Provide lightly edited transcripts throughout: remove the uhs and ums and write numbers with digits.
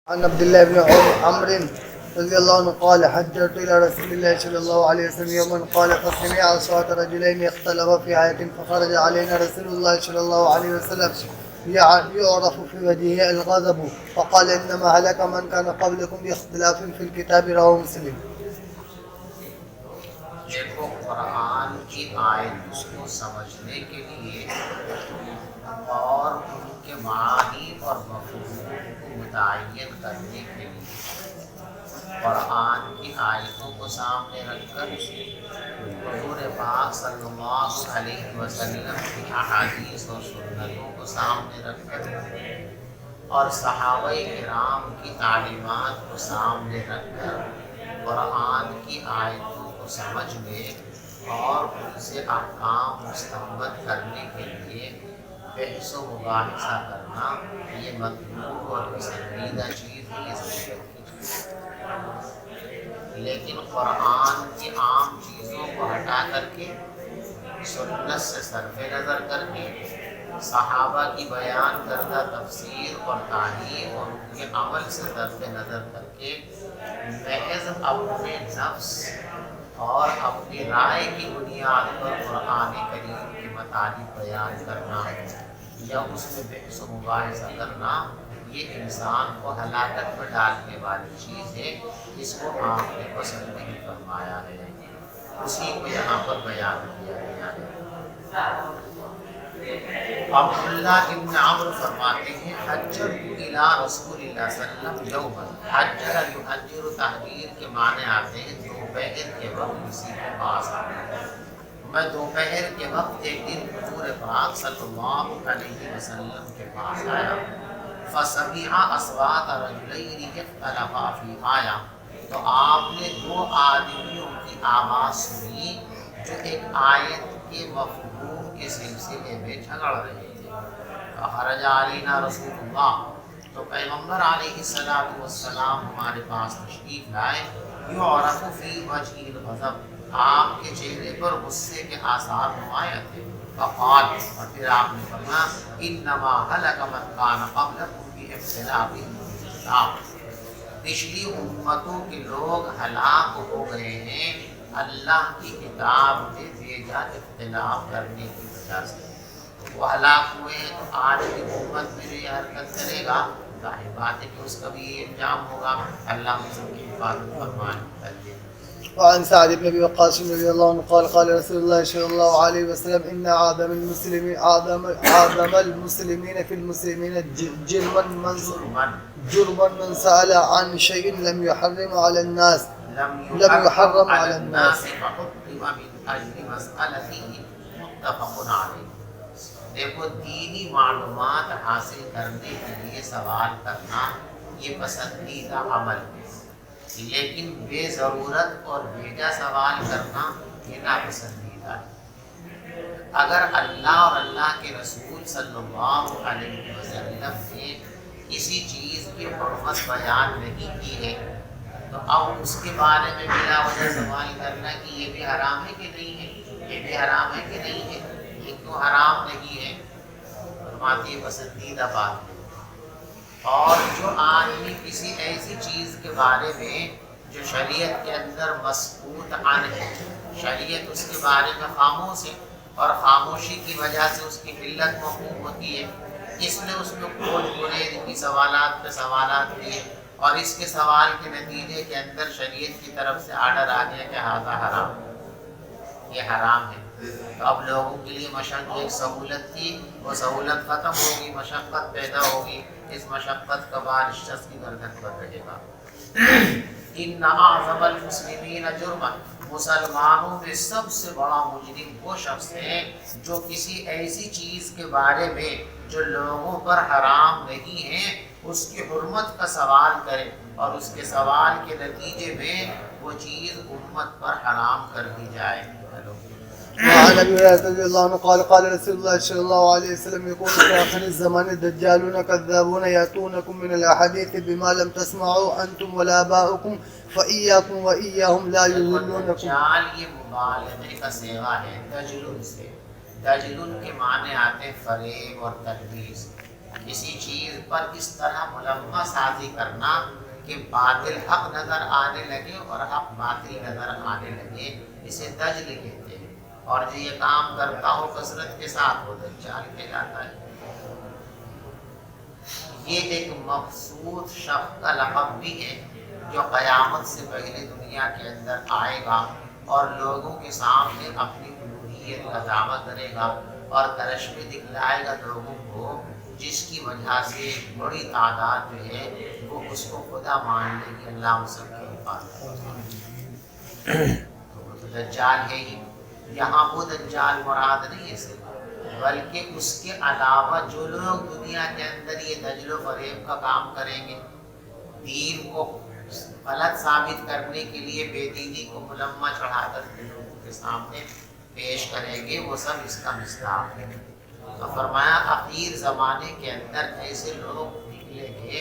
عن عبد الله بن عمرو رضي الله عنه قال حجرت إلى رسول الله صلى الله عليه وسلم يوما قال فسمع أصوات رجلين اختلفا في آية فخرج علينا رسول الله صلى الله عليه وسلم يعرف في وجهه الغضب فقال إنما هلك من كان قبلكم باختلاف في الكتاب رواه مسلم. دیکھو قرآن کی آیت اس کو سمجھنے کے لیے اور ان کے معانی اور مفہوم کو متعین کرنے کے لیے قرآن کی آیتوں کو سامنے رکھ کر حضور پاک صلی اللہ علیہ وسلم کی احادیث اور سنتوں کو سامنے رکھ کر اور صحابہ کرام کی تعلیمات کو سامنے رکھ کر قرآن کی آیتوں کو سمجھنے اور ان سے احکام مستنبط کرنے کے لیے بحث و مباحثہ کرنا یہ مطلوب اور پسندیدہ چیز ہے، یہ ضرورت کی چیز ہے۔ لیکن قرآن کی عام چیزوں کو ہٹا کر کے سنت سے صرف نظر کر کے صحابہ کی بیان کردہ تفسیر اور تعلیم اور ان کے عمل سے صرف نظر کر کے محض اپنے نفس اور اپنی رائے کی بنیاد پر قرآن کریم کے مطالب بیان کرنا یا اس میں بحث و مباحثہ کرنا یہ انسان کو ہلاکت میں ڈالنے والی چیز ہے، اس کو آپ نے پسند نہیں فرمایا ہے، اسی کو یہاں پر بیان کیا گیا ہے۔ عبداللہ ابن عمرو فرماتے ہیں حجرت الی رسول اللہ صلی اللہ علیہ وسلم یوما، حجر یحجر تحجیر کے معنی آتے ہیں دوپہر کے وقت کسی کے پاس آنا۔ میں دوپہر کے وقت ایک دن حضور پاک صلی اللہ علیہ وسلم کے پاس آیا، فسمع اصوات رجلین اختلفا فی آیا، تو آپ نے دو آدمیوں کی آواز سنی جو ایک آیت کے مفہوم کے سلسلے میں جھگڑ رہے تھے۔ فخرج علینا رسول اللہ، تو پیغمبر علیہ السلام ہمارے پاس تشریف لائے، یعرف فی وجہ الغضب، آپ کے چہرے پر غصے کے آثار نمایاں تھے۔ فقال، اور پھر آپ نے فرمایا انما ہلک من کان قبلکم باختلافہم فی الکتاب، پچھلی امتوں کے لوگ ہلاک ہو گئے ہیں اللہ کی کتاب میں بھیجا اختلاف کرنے کی وجہ سے۔ وہ ہلاک ہوئے ہیں تو آج کی امت میں جو یہ حرکت کرے گا ظاہر بات ہے کہ اس کا بھی یہ انجام ہوگا، اللہ ہم سب کی حفاظت فرمائے۔ وعن سعد بن ابي وقاص رضي الله عنه قال قال رسول الله صلى الله عليه وسلم ان اعظم المسلمين في المسلمين جرما من سأل عن شيء لم يحرم على الناس فحرم من اجل مسألته متفق علیہ۔ دیکھو دینی معلومات حاصل کرنے کے لیے سوال کرنا یہ پسندیدہ عمل ہے، لیکن بے ضرورت اور بیجا سوال کرنا یہ ناپسندیدہ ہے۔ اگر اللہ اور اللہ کے رسول صلی اللہ علیہ وسلم نے کسی چیز کی حرمت بیان نہیں کی ہے تو اب اس کے بارے میں بلا وجہ سوال کرنا کہ یہ بھی حرام ہے کہ نہیں ہے، یہ بھی حرام ہے کہ نہیں ہے، یہ کیوں حرام نہیں ہے، فرماتی ہے پسندیدہ بات ہے۔ اور جو آدمی کسی ایسی چیز کے بارے میں جو شریعت کے اندر مسکوت عن ہے، شریعت اس کے بارے میں خاموش ہے اور خاموشی کی وجہ سے اس کی علت مفہوم ہوتی ہے، اس نے اس میں کھول برید کی سوالات پہ سوالات دیے اور اس کے سوال کے نتیجے کے اندر شریعت کی طرف سے آرڈر آ گیا کہ ہذا حرام، یہ حرام ہے۔ تو اب لوگوں کے لیے مشقت ایک سہولت تھی، وہ سہولت ختم ہوگی، مشقت پیدا ہوگی، اس مشقت کا بار اس شخص کی گردن پر رہے گا۔ ان اعظم المسلمین جرما، مسلمانوں میں سب سے بڑا مجرم وہ شخص ہے جو کسی ایسی چیز کے بارے میں جو لوگوں پر حرام نہیں ہے اس کی حرمت کا سوال کرے اور اس کے سوال کے نتیجے میں وہ چیز امت پر حرام کر دی جائے۔ وعن ابي هريره رضي الله عنه قال قال رسول الله صلى الله عليه وسلم يكون في اخر الزمان دجالون كذابون ياتونكم من الاحاديث بما لم تسمعوا انتم ولا اباؤكم فاياكم واياهم لا يضلونكم۔ دجال یہ مبالغے کا صیغہ ہے دجلن سے، دجلن کے معنی آتے ہیں فریب اور تلبیس، کسی چیز پر اس طرح ملمہ سازی کرنا کہ باطل حق نظر آنے لگے اور حق باطل نظر آنے لگے، اسے دجل کہتے ہیں۔ اور جو یہ کام کرتا ہو کثرت کے ساتھ وہ دجال کہلاتا ہے۔ یہ ایک مخصوص شخص کا لقب بھی ہے جو قیامت سے پہلے دنیا کے اندر آئے گا اور لوگوں کے سامنے اپنی الوہیت کا دعویٰ کرے گا اور کرشمے دکھلائے گا لوگوں کو، جس کی وجہ سے بڑی تعداد جو ہے وہ اس کو خدا مان لے گی۔ اللہ ہم سب کی حفاظت کرے۔ تو وہ تو دجال ہے ہی، یہاں وہ دجال مراد نہیں ہے صرف، بلکہ اس کے علاوہ جو لوگ دنیا کے اندر یہ دجل و فریب کا کام کریں گے، دین کو غلط ثابت کرنے کے لیے بے دینی کو ملمہ چڑھا کر لوگوں کے سامنے پیش کریں گے، وہ سب اس کا مصداق ہے۔ تو فرمایا اخیر زمانے کے اندر ایسے لوگ نکلیں گے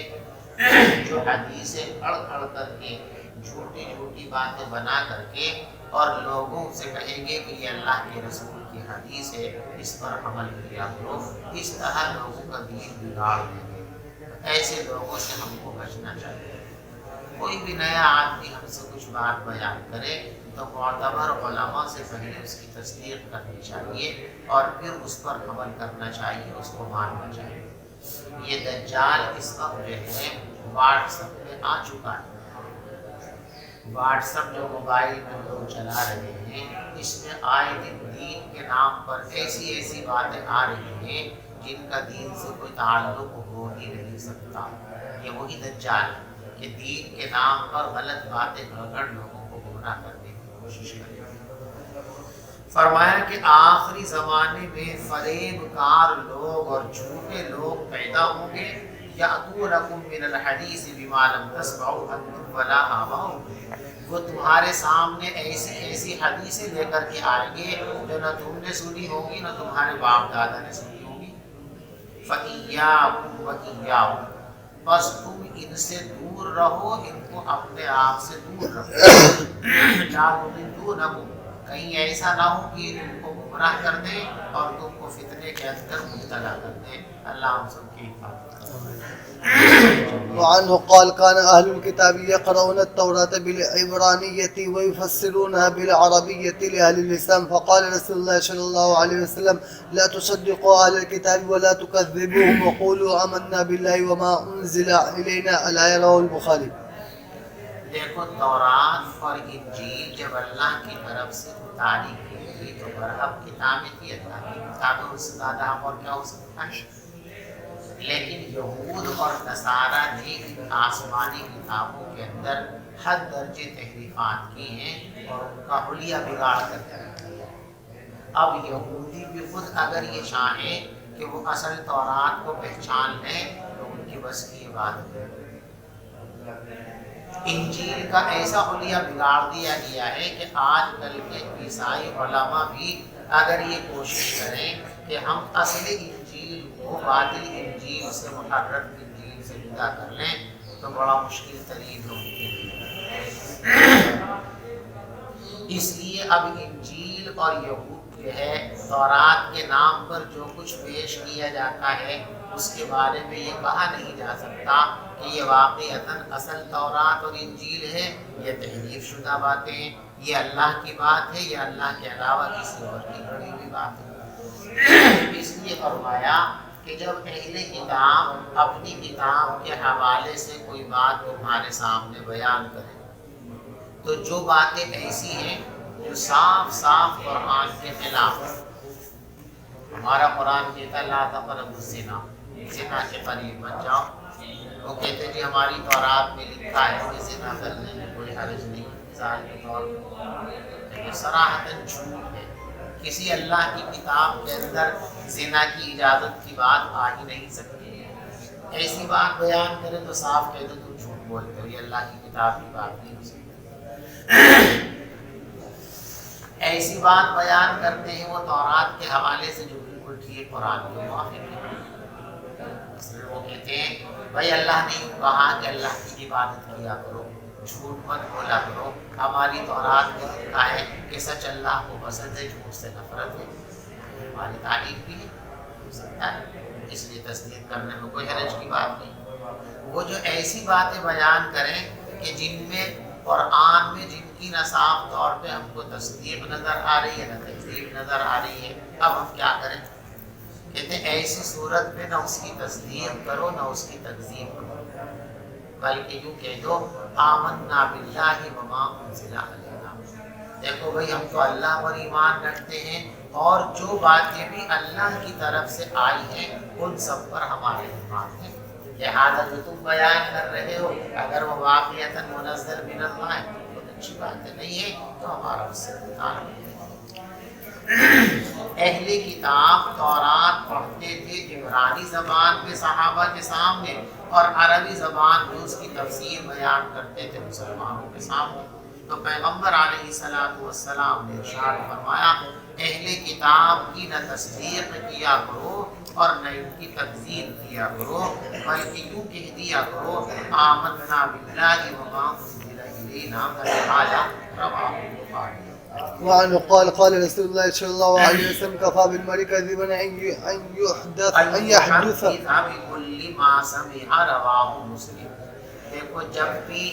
جو حدیثیں اڑ اڑ کر کے، جھوٹی جھوٹی باتیں بنا کر کے، اور لوگوں سے کہیں گے کہ یہ اللہ کے رسول کی حدیث ہے، اس پر عمل کیا کرو، اس طرح لوگوں کا دین بگاڑ دیں گے۔ ایسے لوگوں سے ہم کو بچنا چاہیے۔ کوئی بھی نیا آدمی ہم سے کچھ بات بیان کرے تو معتبر علماء سے پہلے اس کی تصدیق کرنی چاہیے اور پھر اس پر عمل کرنا چاہیے، اس کو ماننا چاہیے۔ یہ دجال اس وقت جو ہے واٹس ایپ پہ آ چکا ہے۔ واٹس ایپ جو موبائل میں لوگ چلا رہے ہیں، اس میں آئے دن دین کے نام پر ایسی ایسی باتیں آ رہی ہیں جن کا دین سے کوئی تعلق ہو ہی نہیں سکتا۔ یہ وہی دجال ہے کہ دین کے نام پر غلط باتیں گھڑ لوگوں کو گمراہ کرنے کی کوشش کرے۔ فرمایا کہ آخری زمانے میں فریب کار لوگ اور جھوٹے لوگ پیدا ہوں گے، یأتونکم من الحدیث بما لم تسمعوا انتم ولا آباؤکم، وہ تمہارے سامنے ایسی ایسی حدیثیں لے کر کے آئیں گے جو نہ تم نے سنی ہوگی نہ تمہارے باپ دادا نے سنی ہوگی۔ فإیاکم وإیاہم، بس تم ان سے دور رہو، ان کو اپنے آپ سے دور رکھو۔ لا یضلونکم، کہیں ایسا نہ ہو کہ تم کو گمراہ کر دیں اور تم کو فتنے کے اندر مبتلا کر دیں۔ اللہ ہم سب کی حفاظت۔ وعنه قال كان أهل الكتاب يقرؤون التوراة بالعبرانية ويفسرونها بالعربية لأهل الإسلام، فقال رسول الله صلى الله عليه وسلم لا تصدقوا أهل الكتاب ولا تكذبوهم وقولوا آمنا بالله وما أنزل إلينا، الآية رواه البخاري۔ دیکھو تورات اور انجیل جب اللہ کی طرف سے اتاری گئی تو برحق کتابیں تھی، اللہ کی کتابیں، اس سے زیادہ ہم اور کیا ہو سکتا ہے؟ لیکن یہود اور نصارہ نے ان آسمانی کتابوں کے اندر حد درجے تحریفات کی ہیں اور ان کا حلیہ بگاڑ کر دیا۔ اب یہودی بھی خود اگر یہ چاہیں کہ وہ اصل تورات کو پہچان لیں تو ان کی بس کی بات ہے۔ انجیل کا ایسا حلیہ بگاڑ دیا گیا ہے کہ آج کل کے عیسائی علماء بھی اگر یہ کوشش کریں کہ ہم اصل انجیل کو باطل انجیل سے، محرف انجیل سے جدا کر لیں تو بڑا مشکل ترین ہے ان کے لیے۔ اس لیے اب انجیل اور یہود جو ہے تورات کے نام پر جو کچھ پیش کیا جاتا ہے اس کے بارے میں یہ کہا نہیں جا سکتا کہ یہ واقعتاً اصل تورات اور انجیل ہے، یہ تحریف شدہ باتیں ہیں، یہ اللہ کی بات ہے یا اللہ کے علاوہ کسی اور کی گھڑی ہوئی بات ہے۔ اس لیے فرمایا کہ جب اہل کتاب اپنی کتاب کے حوالے سے کوئی بات تمہارے سامنے بیان کرے تو جو باتیں ایسی ہیں جو صاف صاف قرآن کے خلاف، ہمارا قرآن کہتا ہے لا تقربوا الزنا، زنا کے قریب مت جاؤ، وہ کہتے جی ہماری تورات میں لکھا ہے کہ زنا کرنے میں کوئی حرج نہیں، مثال کے طور پر یہ صراحتاً جھوٹ ہے۔ کسی اللہ کی کتاب کے اندر زنا کی اجازت کی بات آ ہی نہیں سکتی۔ ایسی بات بیان کرے تو صاف کہہ دو تم جھوٹ بولتے ہو، یہ اللہ کی کتاب کی بات نہیں ہو سکتی۔ ایسی بات بیان کرتے ہیں وہ تورات کے حوالے سے جو بالکل ٹھیک قرآن کے موافق ہے۔ وہ کہتے ہیں بھائی اللہ نے یوں کہا کہ اللہ کی عبادت کیا کرو، جھوٹ مت بولا کرو، ہماری تورات میں لکھا ہے کہ سچ اللہ کو پسند ہے، جھوٹ سے نفرت ہے، ہماری تعلیم بھی ہے، اس لیے تصدیق کرنے میں کوئی حرج کی بات نہیں۔ وہ جو ایسی باتیں بیان کریں کہ جن میں قرآن میں جن کی نہ صاف طور پہ ہم کو تصدیق نظر آ رہی ہے نہ تکذیب نظر آ رہی ہے، اب ہم کیا کریں؟ کہتے ہیں ایسی صورت میں نہ اس کی تصدیق کرو نہ اس کی تکذیب کرو، بلکہ یوں کہہ دو آمنا باللہ وما انزل علینا، دیکھو بھائی ہم تو اللہ پر ایمان رکھتے ہیں اور جو باتیں بھی اللہ کی طرف سے آئی ہیں ان سب پر ہمارے ایمان ہے، لہٰذا جو تم بیان کر رہے ہو اگر وہ واقعتاً منزل من اللہ ہے تو بہت اچھی بات ہے، نہیں ہے تو ہمارا اس سے تعلق نہیں۔ اہل کتاب تورات پڑھتے تھے عبرانی زبان میں صحابہ کے سامنے اور عربی زبان میں اس کی تفسیر بیان کرتے تھے مسلمانوں کے سامنے، تو پیغمبر علیہ السلام نے ارشاد فرمایا اہل کتاب کی نہ تصدیق کیا کرو اور نہ ان کی تکذیب کیا کرو، بلکہ یوں کہہ دیا کرو آمنا باللہ وما انزل الینا رواہ البخاری۔ وعنه قال قال رسول الله صلى الله عليه وسلم كفى بالمرء كذبا أن يحدث بكل ما سمع رواه مسلم۔ دیکھو جب بھی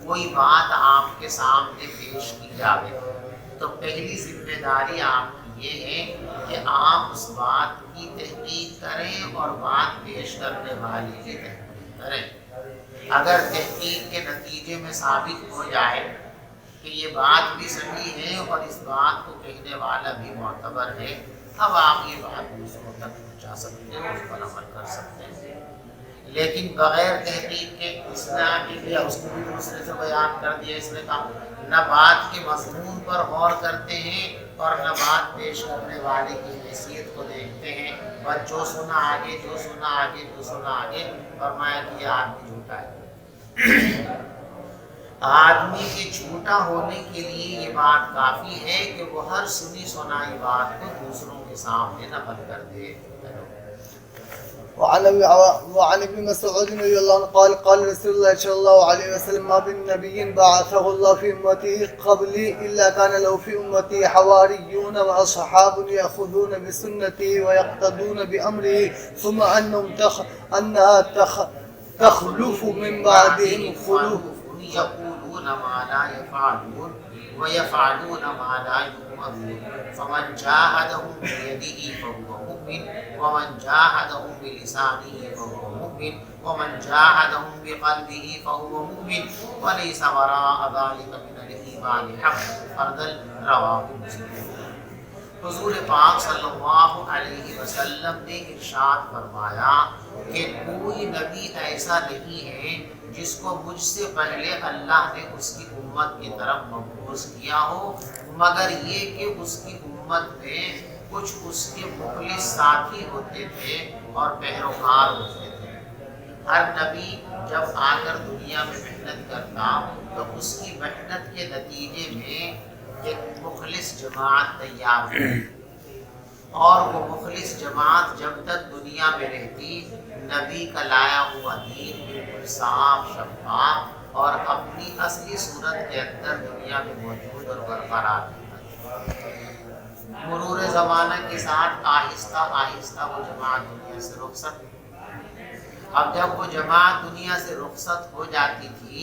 کوئی بات آپ کے سامنے پیش کی جائے تو پہلی ذمہ داری آپ کی یہ ہے کہ آپ اس بات کی تحقیق کریں اور بات پیش کرنے والے کی تحقیق کریں۔ اگر تحقیق کے نتیجے میں ثابت ہو جائے کہ یہ بات بھی صحیح ہے اور اس بات کو کہنے والا بھی معتبر ہے، اب آپ یہ بات دوسروں تک پہنچا سکتے ہیں، اس پر عمل کر سکتے ہیں، لیکن بغیر تحقیق کے اس نے آگے دیا اس کو بھی دوسرے سے بیان کر دیا، اس نے کہا نہ بات کے مضمون پر غور کرتے ہیں اور نہ بات پیش کرنے والے کی حیثیت کو دیکھتے ہیں، بس جو سنا آگے جو سنا آگے جو سنا آگے، فرمایا کہ یہ آدمی جھوٹا ہے۔ آدمی کے جھوٹا ہونے کے لیے یہ بات کافی ہے کہ وہ ہر سنی سنائی بات کو دوسروں کے سامنے نقل کر دے۔ وعن ابن مسعود رضي الله عنه قال قال رسول الله صلى الله عليه وسلم ما من نبي بعثه الله في أمته قبلي إلا كان له في أمته حواريون وأصحاب يأخذون بسنته ويقتدون بأمره ثم أنها تخلف من بعدهم خلوف يقولون ما لا يفعلون ويفعلون ما لا يؤمرون فمن جاهدهم بيده فهو مؤمن ومن جاهدهم بلسانه فهو مؤمن ومن جاهدهم بقلبه فهو مؤمن وليس وراء ذلك من الإيمان حق فردل رواه مسلم۔ حضور پاک صلی اللہ علیہ وسلم نے ارشاد فرمایا کہ کوئی نبی ایسا نہیں ہے جس کو مجھ سے پہلے اللہ نے اس کی امت کی طرف مبعوث کیا ہو، مگر یہ کہ اس کی امت میں کچھ اس کے مخلص ساتھی ہوتے تھے اور پیروکار ہوتے تھے۔ ہر نبی جب آ کر دنیا میں محنت کرتا تو اس کی محنت کے نتیجے میں ایک مخلص جماعت تیار ہوتی اور وہ مخلص جماعت جب تک دنیا میں رہتی نبی کا لایا ہوا دین بالکل صاف شفاف اور اپنی اصلی صورت کے اندر دنیا میں موجود اور برقرار رہتا۔ مرور زمانہ کے ساتھ آہستہ آہستہ وہ جماعت دنیا سے رخصت ہوئی۔ اب جب وہ جماعت دنیا سے رخصت ہو جاتی تھی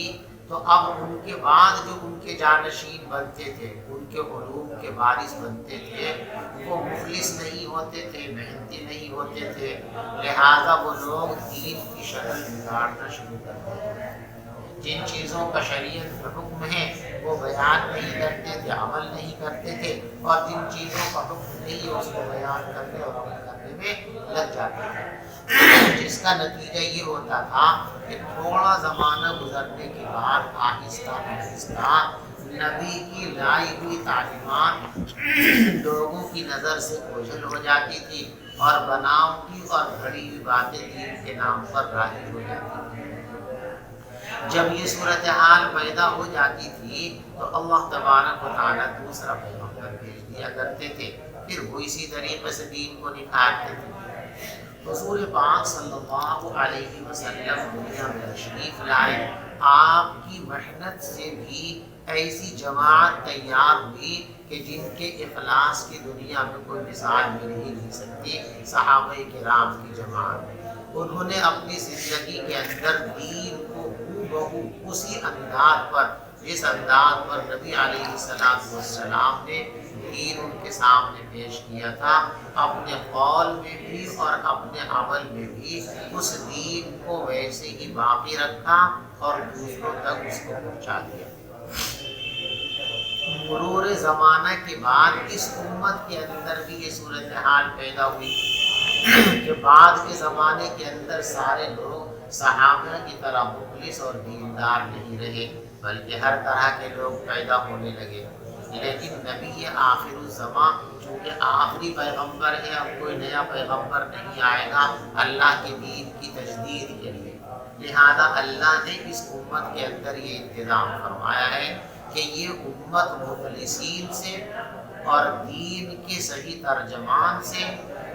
تو اب ان کے بعد جو ان کے جانشین بنتے تھے، ان کے علوم کے وارث بنتے تھے، وہ مخلص نہیں ہوتے تھے، محنتی نہیں ہوتے تھے، لہذا وہ لوگ دین کی شکل بگاڑنا شروع کر دیتے تھے۔ جن چیزوں کا شریعت میں حکم ہے وہ بیان نہیں کرتے تھے، عمل نہیں کرتے تھے، اور جن چیزوں کا حکم نہیں ہے اس کو بیان کرنے اور عمل کرنے میں لگ جاتے تھے، جس کا نتیجہ یہ ہوتا تھا کہ تھوڑا زمانہ گزرنے کے بعد آہستہ آہستہ نبی کی لائی ہوئی تعلیمات لوگوں کی نظر سے اوجھل ہو جاتی تھی اور بناوٹی اور گھڑی ہوئی باتیں دین کے نام پر راہی ہو جاتی تھی۔ جب یہ صورتحال پیدا ہو جاتی تھی تو اللہ تبارک و تعالیٰ دوسرا پیغمبر بھیج دیا کرتے تھے، پھر وہ اسی طریقے سے دین کو نکھارتے تھے۔ حضور پاک صلی اللہ علیہ وسلم دنیا میں تشریف لائے، آپ کی محنت سے بھی ایسی جماعت تیار ہوئی کہ جن کے اخلاص کی دنیا میں کوئی مثال مل ہی نہیں سکتی، صحابہ کرام کی جماعت۔ انہوں نے اپنی زندگی کے اندر دین کو بہو اسی انداز پر، جس انداز پر نبی علیہ السلام نے دین ان کے سامنے پیش کیا تھا، اپنے قول میں بھی اور اپنے عمل میں بھی اس دین کو ویسے ہی باقی رکھا اور دوسروں تک اس کو پہنچا دیا۔ مرور زمانہ کے بعد اس امت کے اندر بھی یہ صورتحال پیدا ہوئی کہ بعد کے زمانے کے اندر سارے لوگ صحابہ کی طرح مخلص اور دیندار نہیں رہے، بلکہ ہر طرح کے لوگ پیدا ہونے لگے۔ لیکن نبی آخر الزمان چونکہ آخری پیغمبر ہے، اب کوئی نیا پیغمبر نہیں آئے گا اللہ کے دین کی تجدید کے لیے، لہذا اللہ نے اس امت کے اندر یہ انتظام فرمایا ہے کہ یہ امت مخلصین سے اور دین کے صحیح ترجمان سے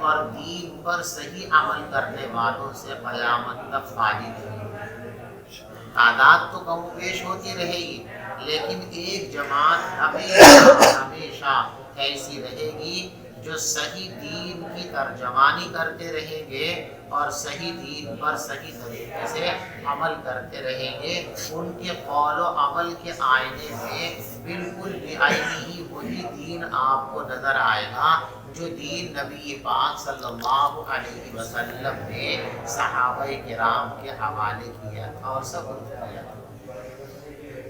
اور دین پر صحیح عمل کرنے والوں سے قیامت تک خالی نہیں ہوگی۔ تعداد تو کم و بیش ہوتی رہے گی، لیکن ایک جماعت ہمیشہ ایسی رہے گی جو صحیح دین کی ترجمانی کرتے رہیں گے اور صحیح دین پر صحیح طریقے سے عمل کرتے رہیں گے۔ ان کے قول و عمل کے آئینے میں بالکل بعینی ہی وہی دین آپ کو نظر آئے گا جو دین نبی پاک صلی اللہ علیہ وسلم نے صحابہ کرام کے حوالے کیا تھا اور سبق کیا تھا۔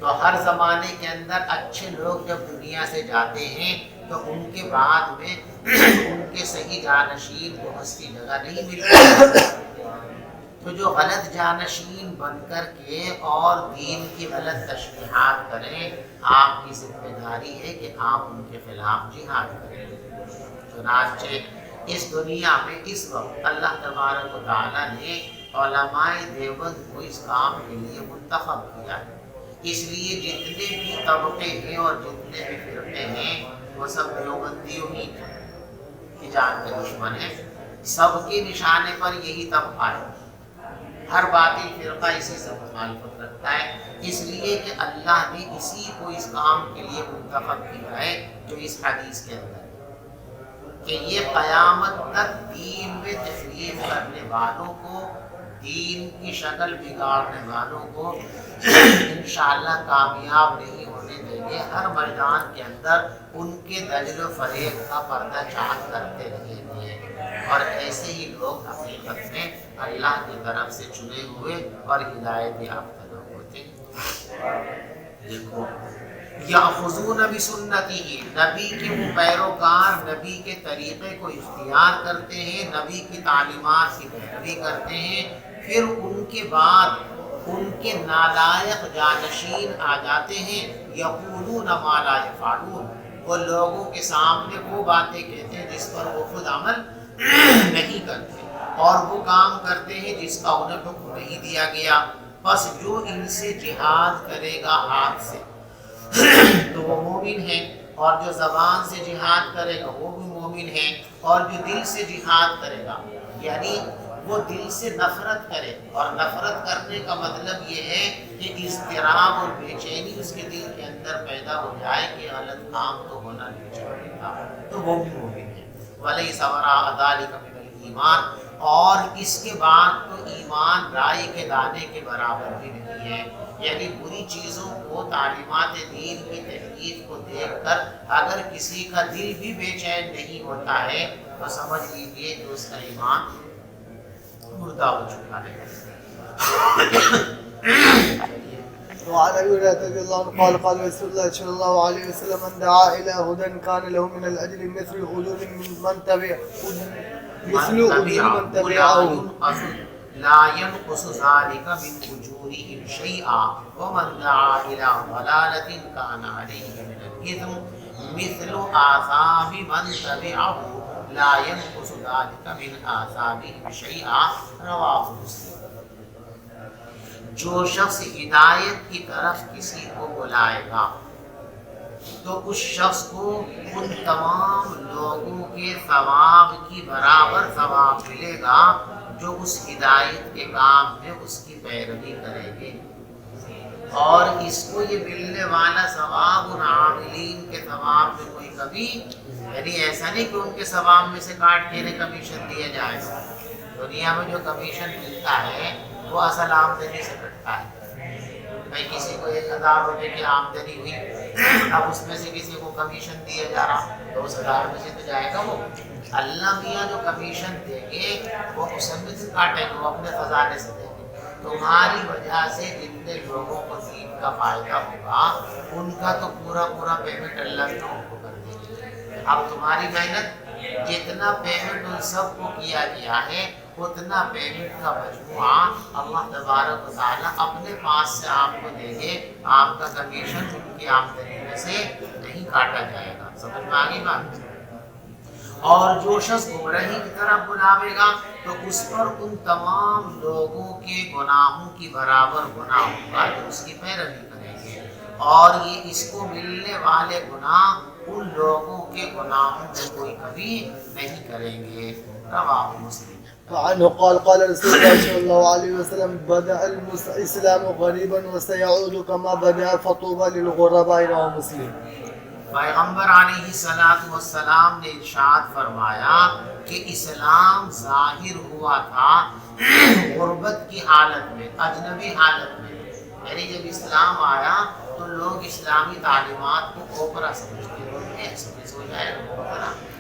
تو ہر زمانے کے اندر اچھے لوگ جب دنیا سے جاتے ہیں تو ان کے بعد میں ان کے صحیح جانشین کو ہستی جگہ نہیں ملتی، تو جو غلط جانشین بن کر کے اور دین کی غلط تشریحات کریں، آپ کی ذمہ داری ہے کہ آپ ان کے خلاف جہاد کریں۔ چنانچہ اس دنیا میں اس وقت اللہ تبارک و تعالیٰ نے علماء دیوبند کو اس کام کے لیے منتخب کیا ہے۔ اس لیے جتنے بھی طبقے ہیں اور جتنے بھی فرقے ہیں وہ سب دیوبندیوں ہی کی جان کے دشمن ہیں، سب کے نشانے پر یہی طبقہ ہے، ہر باطل فرقہ اسی سے مخالفت رکھتا ہے، اس لیے کہ اللہ نے اسی کو اس کام کے لیے منتخب کیا ہے جو اس حدیث کے اندر کہ یہ قیامت تک دین میں تحریف کرنے والوں کو، دین کی شکل بگاڑنے والوں کو انشاءاللہ کامیاب نہیں ہونے دیں گے۔ ہر میدان کے اندر ان کے دجل و فریب کا پردہ چاک کرتے رہیں گے، اور ایسے ہی لوگ حقیقت میں اللہ کی طرف سے چنے ہوئے اور ہدایت یافتہ لوگ ہوتے ہیں۔ دیکھو یاخذون بسنتی، نبی کے وہ پیروکار نبی کے طریقے کو اختیار کرتے ہیں، نبی کی تعلیمات کی پیروی کرتے ہیں، پھر ان کے بعد ان کے نالائق جانشین آ جاتے ہیں، یقولون ما لا یفعلون، وہ لوگوں کے سامنے وہ باتیں کہتے ہیں جس پر وہ خود عمل نہیں کرتے، اور وہ کام کرتے ہیں جس کا انہیں حکم نہیں دیا گیا۔ بس جو ان سے جہاد کرے گا ہاتھ سے تو وہ مومن ہے، اور جو زبان سے جہاد کرے گا وہ بھی مومن ہے، اور جو دل سے جہاد کرے گا یعنی وہ دل سے نفرت کرے، اور نفرت کرنے کا مطلب یہ ہے کہ اضطراب اور بے چینی اس کے دل کے اندر پیدا ہو جائے کہ غلط کام تو ہونا نہیں چاہیے تھا، تو وہ بھی مومن ہے۔ وَلَيْسَ وَرَاءَ ذَلِكَ مِنَ الْإِيمَانِ، اور اس کے بعد تو ایمان رائی کے دانے کے برابر بھی نہیں ہے، یعنی بری چیزوں کو، تعلیمات دین کی تحریف کو دیکھ کر اگر کسی کا دل بھی بے چین نہیں ہوتا ہے تو سمجھ لیجیے کہ اس کا ایمان مردہ ہو چکا ہے۔ وعن ابي هريره رضي الله عنه قال قال رسول الله صلى الله عليه وسلم من دعا الى هدى كان له من الاجر مثل اجور من تبعه لا ينقص ذلك من اجورهم شيئا ومن دعا الى ضلاله كان عليه من الاثم مثل آثام من تبعه لا ينقص ذلك من آثامهم شيئا رواه مسلم۔ جو شخص ہدایت کی طرف کسی کو بلائے گا تو اس شخص کو ان تمام لوگوں کے ثواب کی برابر ثواب ملے گا جو اس ہدایت کے کام میں اس کی پیروی کریں گے، اور اس کو یہ ملنے والا ثواب ان عاملین کے ثواب میں کوئی کمی، یعنی ایسا نہیں کہ ان کے ثواب میں سے کاٹ کے انہیں کمیشن دیا جائے گا۔ دنیا میں جو کمیشن ملتا ہے وہ اصل آمدنی سے کٹتا ہے۔ بھائی کسی کو 1000 روپے کی آمدنی ہوئی، اب اس میں سے کسی کو کمیشن دیا جا رہا تو اس 1000 میں سے تو جائے گا وہ۔ اللہ میاں جو کمیشن دیں گے وہ اس میں سے کاٹیں گے، وہ اپنے خزانے سے دیں گے۔ تمہاری وجہ سے جتنے لوگوں کو دین کا فائدہ ہوگا ان کا تو پورا پیمنٹ اللہ نے ان کو کر دے گی۔ اب تمہاری محنت، جتنا پیمنٹ ان سب کو کیا گیا ہے اتنا پیمنٹ کا مجموعہ اللہ تبارک و تعالیٰ اپنے پاس سے آپ کو دیں گے، آپ کا کمیشن ان کی آمدنی میں سے نہیں کاٹا جائے گا۔ سمجھ میں آگئی بات؟ اور جو شخص گمراہی کی طرف بلاوے گا تو اس پر ان تمام لوگوں کے گناہوں کی برابر گناہ ہوگا جو اس کی پیروی کریں گے، اور یہ اس کو ملنے والے گناہ ان لوگوں کے گناہوں میں کوئی کمی نہیں کریں گے۔ رواہ مسلم۔ وعنه قال قال رسول الله صلى الله عليه وسلم بدأ الإسلام غريبا وسيعود كما بدأ فطوبى للغرباء رواه مسلم۔ پیغمبر علیہ الصلوۃ والسلام نے ارشاد فرمایا کہ اسلام ظاہر ہوا تھا غربت کی حالت میں، اجنبی حالت میں، یعنی جب اسلام آیا تو لوگ اسلامی تعلیمات کو اوپرا سمجھتے تھے، ایکسپریس ہو جائے گا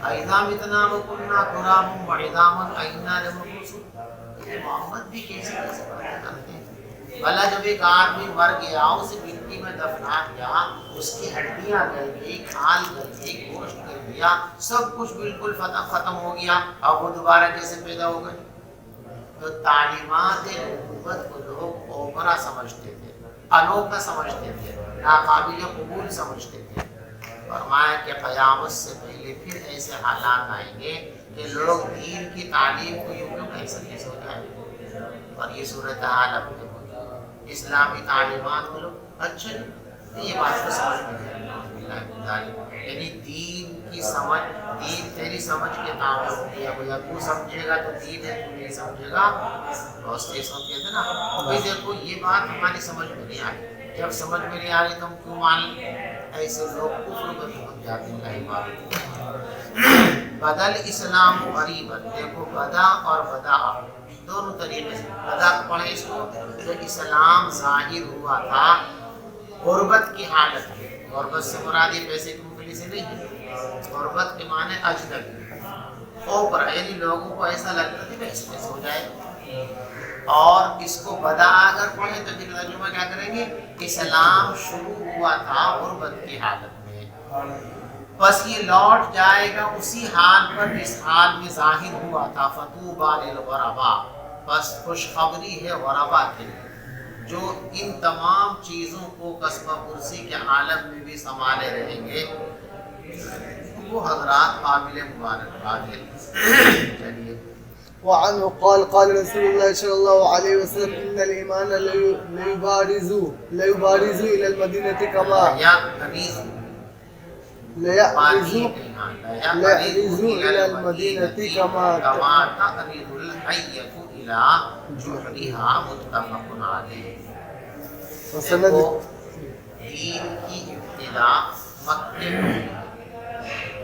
اِذَا مِتْنَا وَكُنَّا تُرَابًا وَعِظَامًا أَإِنَّا لَمَبْعُوثُونَ۔ محمد بھی کیسے باتیں کرتے ہیں؟ بھلا جب ایک آدمی مر گیا، اسے مٹی میں دفنا دیا، اس کی ہڈیاں گل گئی، کھال گل گئی، گوشت گل گیا، سب کچھ بالکل ختم ہو گیا، اب وہ دوبارہ کیسے پیدا ہو گئے؟ تو تعلیمات نبوت کو لوگ اوپرا سمجھتے تھے، انوکھا سمجھتے تھے، ناقابل قبول سمجھتے تھے۔ فرمایا کہ قیامت سے پہلے پھر ایسے حالات آئیں گے کہ لوگ دین کی تعلیم کو یوں کیوں کیسے ہو جائیں گے، اور یہ صورتحال اب تک ہوگی۔ اسلامی تعلیمات کو لوگ اچھا یہ بات کو سمجھ میں، یعنی دین کی سمجھ، دین تیری سمجھ کے تعامل ہوتی ہے، بھیا تو سمجھے گا تو دین ہے، تو نہیں سمجھے گا بہت سے سب کہتے ہیں نا بھائی دیکھو یہ بات ہماری سمجھ میں نہیں آئی، جب سمجھ میں نہیں آ رہی تو ہم کیوں مان لیں؟ ایسے لوگ کفر پر پہنچ جاتے ہیں۔ بدل اسلام غریبا، دیکھو بدا اور بدا دونوں طریقے سے بدا پڑھیں اس کو، جو اسلام ظاہر ہوا تھا غربت کی حالت میں، غربت سے مراد یہ پیسے کی مفلی سے نہیں ہے، غربت کے معنی اجنبی اوپر، یعنی لوگوں کو ایسا لگتا تھا کہ ایسے ہو جائے۔ اور اس کو بدا اگر پڑھیں تو ترجمہ کیا کریں گے؟ اسلام شروع ہوا تھا غربت کی حالت میں، بس یہ لوٹ جائے گا اسی حال پر جس حال میں ظاہر ہوا تھا۔ فطوبیٰ للغرباء، بس خوشخبری ہے غرباء کے لیے جو ان تمام چیزوں کو قصبہ پرسی کے عالم میں بھی سنبھالے رہیں گے، وہ حضرات قابل مبارکباد ہیں۔ چلیے وعنه قال قال رسول الله صلى الله عليه وسلم إن الإيمان ليبارز إلى المدينة كما ليأرز إلى المدينة كما تأرز الحية إلى جحرها، متفق عليه۔ دین کی ابتدا مکے میں،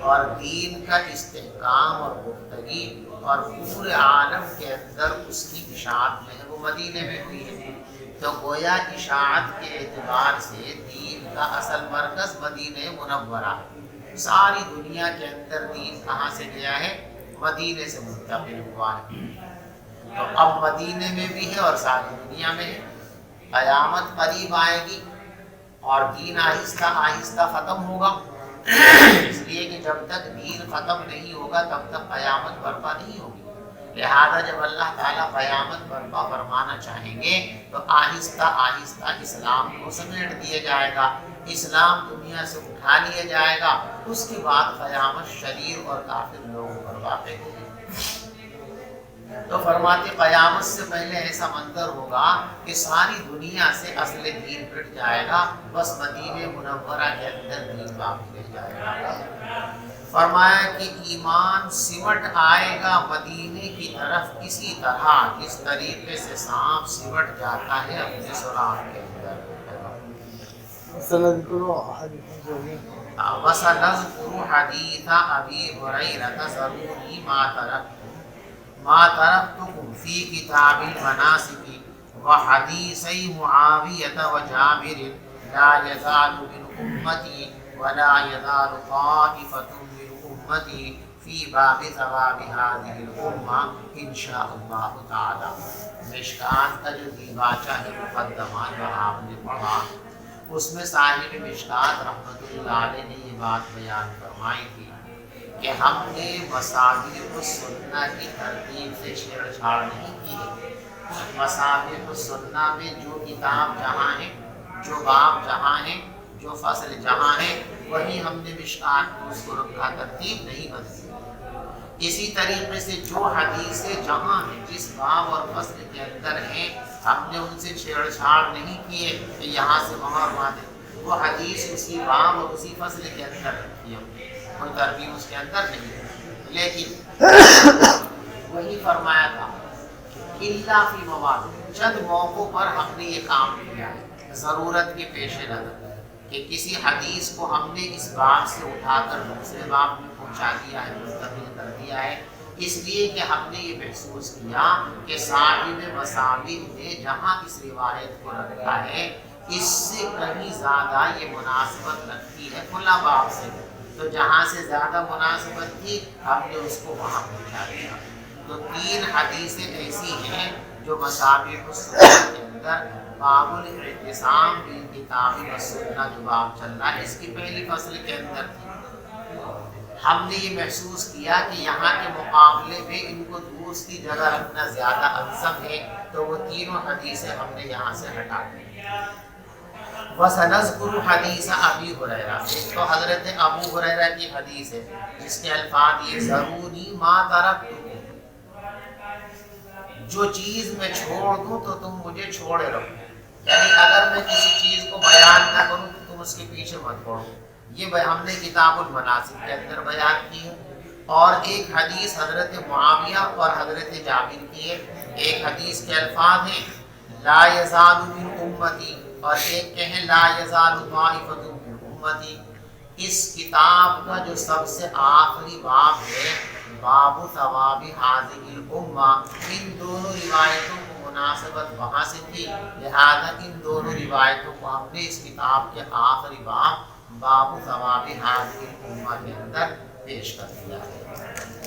اور دین کا استحکام اور گفتگی اور پورے عالم کے اندر اس کی اشاعت جو ہے وہ مدینے میں ہوئی ہے، تو گویا اشاعت کے اعتبار سے دین کا اصل مرکز مدینہ منورہ ہے۔ ساری دنیا کے اندر دین کہاں سے گیا ہے؟ مدینے سے منتقل ہوا ہے، تو اب مدینے میں بھی ہے اور ساری دنیا میں ہے۔ قیامت قریب آئے گی اور دین آہستہ آہستہ ختم ہوگا، اس لیے کہ جب تک دین ختم نہیں ہوگا تب تک قیامت برپا نہیں ہوگی۔ لہذا جب اللہ تعالیٰ قیامت برپا فرمانا چاہیں گے تو آہستہ آہستہ اسلام کو سمیٹ دیا جائے گا، اسلام دنیا سے اٹھا لیا جائے گا، اس کے بعد قیامت شریر اور کافر لوگوں پر واقع ہوگی۔ تو فرماتے قیامت سے پہلے ایسا منظر ہوگا کہ ساری دنیا سے اصل دین پھٹ جائے گا، بس مدینہ منورہ کے اندر دین باقی رہ جائے گا۔ فرمایا کہ ایمان سمٹ آئے گا مدینے کی طرف اسی طرح جس طریقے سے سانپ سمٹ جاتا ہے اپنے سوراخ کے اندر. سنذكر حديث جميل. وَسَنَذْكُرُ حَدِيثَ أَبِي هُرَيْرَةَ ذَرُونِي مَا تَرَكْتُكُمْ فِي كِتَابِ الْمَنَاسِكِ وَحَدِيثَيْ مُعَاوِيَةَ وَجَابِرٍ لَا يَزَالُ مِنْ أُمَّتِي وَلَا يَزَالُ طَائِفَةٌ مِنْ أُمَّتِي فِي بَابِ ثَوَابِ هَذِهِ الْأُمَّةِ إِنْ شَاءَ اللَّهُ تَعَالَى. مشکات کا جو دیباچہ ہے مقدمہ جو آپ نے پڑھا اس میں صاحب مشکات رحمۃ اللہ علیہ نے یہ بات بیان فرمائی تھی کہ ہم نے مصابیح السنہ کی ترتیب سے چھیڑ چھاڑ نہیں کی ہے. مصابیح السنہ میں جو کتاب جہاں ہے، جو باب جہاں ہے، جو فصل جہاں ہے، وہی ہم نے مشکات کو اس کو رکھا، ترتیب نہیں بدلی. اسی طریقے سے جو حدیثیں جہاں ہیں، جس باب اور فصل کے اندر ہیں، ہم نے ان سے چھیڑ چھاڑ نہیں کیے کہ یہاں سے وہاں دے. وہ حدیث اسی باب اور اسی فصل کے اندر رکھی ہے، کوئی ترتیب اس کے اندر نہیں ہے. لیکن وہی فرمایا تھا الا فی مواضع، چند موقعوں پر ہم نے یہ کام کیا ہے ضرورت کے پیش نظر کہ کسی حدیث کو ہم نے اس باب سے اٹھا کر دوسرے باب میں پہنچا دیا ہے، منتقل کر دیا ہے، اس لیے کہ ہم نے یہ محسوس کیا کہ صاحب مصابیح نے جہاں اس روایت کو رکھا ہے اس سے کہیں زیادہ یہ مناسبت رکھتی ہے کھلا باب سے، تو جہاں سے زیادہ مناسبت تھی ہم نے اس کو وہاں پہنچا دیا. تو 3 حدیثیں ایسی ہیں جو مصابیح السنہ کے اندر باب الاعتصام بالکتاب والسنہ جو باب چل رہا ہے اس کی پہلی فصل کے اندر تھی. ہم نے یہ محسوس کیا کہ یہاں کے مقابلے میں ان کو دوسری جگہ رکھنا زیادہ انسب ہے، تو وہ تینوں حدیثیں ہم نے یہاں سے ہٹا دی. وَسَنَذْكُرُ حَدِيثَ أَبِي هُرَيْرَةَ، تو حضرت ابو ہریرہ کی حدیث ہے جس کے الفاظ یہ ذرونی ما ترکتکم، جو چیز میں چھوڑ دوں تو تم مجھے چھوڑے رہو. یعنی اگر میں کسی چیز کو بیان نہ کروں تو تم اس کے پیچھے مت پڑو. یہ ہم نے کتاب المناسک کے اندر بیان کی ہے. اور ایک حدیث حضرت معاویہ اور حضرت جابر کی ہے. ایک حدیث کے الفاظ ہیں لا یزال من امتی، اور ایک کہ ہیں لا یزال طائفۃ من امتی. اس کتاب کا جو سب سے آخری باب ہے باب ثواب هذه الامہ، ان دونوں روایتوں کو مناسبت وہاں سے تھی، لہذا ان دونوں روایتوں کو ہم نے اس کتاب کے آخری باب باب ثواب هذه الامہ کے اندر پیش کر دیا ہے.